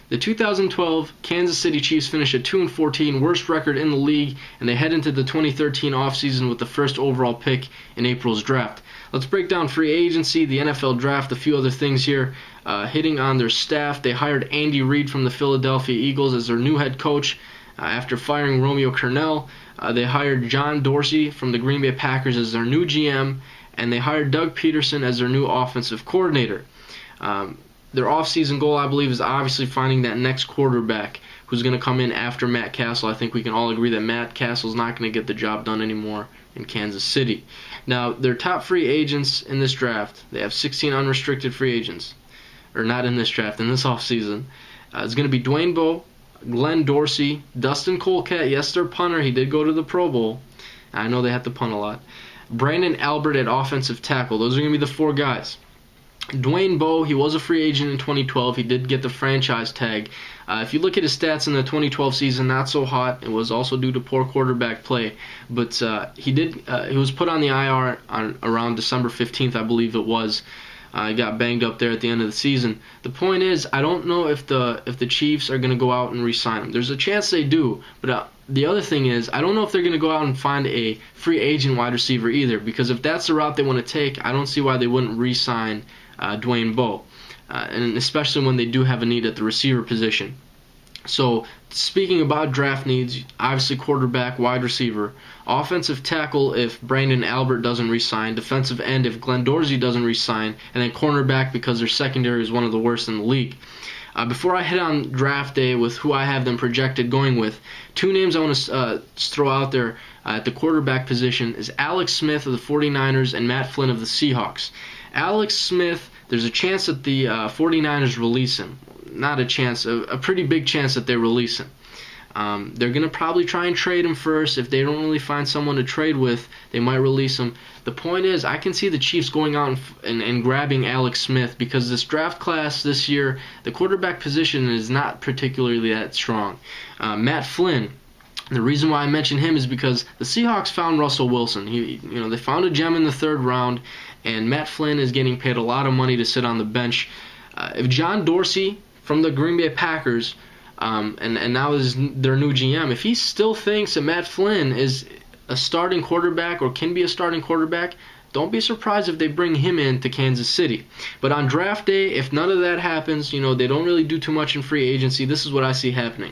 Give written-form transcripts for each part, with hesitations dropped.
The 2012 Kansas City Chiefs finish at 2-14, worst record in the league, and they head into the 2013 offseason with the first overall pick in April's draft. Let's break down free agency, the NFL draft, a few other things here. Hitting on their staff, they hired Andy Reid from the Philadelphia Eagles as their new head coach after firing Romeo Crennel. They hired John Dorsey from the Green Bay Packers as their new GM, and they hired Doug Peterson as their new offensive coordinator. Their offseason goal, I believe, is obviously finding that next quarterback who's going to come in after Matt Castle. I think we can all agree that Matt Castle's not going to get the job done anymore in Kansas City. Now, their top free agents in this draft, they have 16 unrestricted free agents. Or not in this draft, in this offseason. It's going to be Dwayne Bowe, Glenn Dorsey, Dustin Colcat, yes, their punter, he did go to the Pro Bowl. I know they have to punt a lot. Brandon Albert at offensive tackle. Those are going to be the four guys. Dwayne Bowe, he was a free agent in 2012. He did get the franchise tag. If you look at his stats in the 2012 season, not so hot. It was also due to poor quarterback play. But he was put on the IR on around December 15th, I believe it was. He got banged up there at the end of the season. The point is, I don't know if the Chiefs are going to go out and re-sign him. There's a chance they do, but the other thing is, I don't know if they're going to go out and find a free agent wide receiver either, because if that's the route they want to take, I don't see why they wouldn't re-sign Dwayne Bowe, and especially when they do have a need at the receiver position. So, speaking about draft needs, obviously quarterback, wide receiver, offensive tackle if Brandon Albert doesn't re-sign, defensive end if Glenn Dorsey doesn't re-sign, and then cornerback because their secondary is one of the worst in the league. Before I head on draft day with who I have them projected going with, two names I want to throw out there at the quarterback position is Alex Smith of the 49ers and Matt Flynn of the Seahawks. Alex Smith, there's a chance that the 49ers release him. Not a chance, a pretty big chance that they release him. They're going to probably try and trade him first. If they don't really find someone to trade with, they might release him. The point is, I can see the Chiefs going out and grabbing Alex Smith because this draft class this year, the quarterback position is not particularly that strong. Matt Flynn, the reason why I mention him is because the Seahawks found Russell Wilson. They found a gem in the third round, and Matt Flynn is getting paid a lot of money to sit on the bench. If John Dorsey from the Green Bay Packers, and now is their new GM, if he still thinks that Matt Flynn is a starting quarterback or can be a starting quarterback, don't be surprised if they bring him in to Kansas City. But on draft day, if none of that happens, they don't really do too much in free agency. This is what I see happening.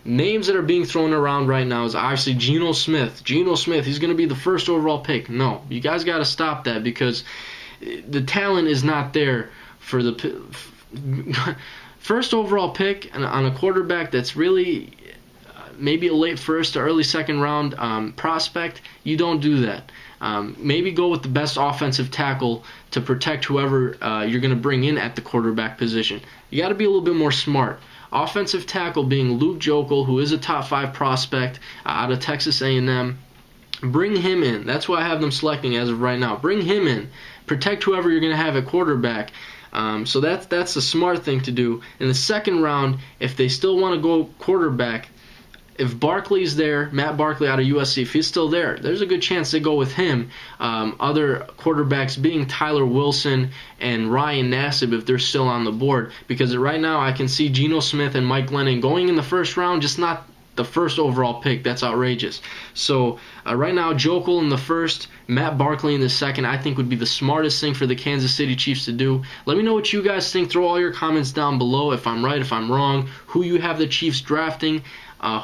Names that are being thrown around right now is obviously Geno Smith. Geno Smith, he's going to be the first overall pick. No, you guys got to stop that because the talent is not there for the first overall pick on a quarterback that's really maybe a late first to early second round prospect. You don't do that. Maybe go with the best offensive tackle to protect whoever you're going to bring in at the quarterback position. You got to be a little bit more smart. Offensive tackle being Luke Joeckel, who is a top 5 prospect out of Texas A&M. Bring him in. That's why I have them selecting as of right now. Bring him in. Protect whoever you're going to have at quarterback. So that's a smart thing to do. In the second round, if they still want to go quarterback, if Barkley's there, Matt Barkley out of USC, if he's still there, there's a good chance they go with him. Other quarterbacks being Tyler Wilson and Ryan Nassib if they're still on the board. Because right now I can see Geno Smith and Mike Glennon going in the first round, just not the first overall pick. That's outrageous. So right now, Joeckel in the first, Matt Barkley in the second, I think would be the smartest thing for the Kansas City Chiefs to do. Let me know what you guys think. Throw all your comments down below if I'm right, if I'm wrong, who you have the Chiefs drafting,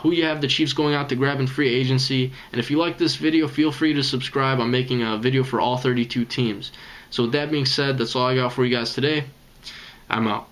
who you have the Chiefs going out to grab in free agency. And if you like this video, feel free to subscribe. I'm making a video for all 32 teams. So with that being said, that's all I got for you guys today. I'm out.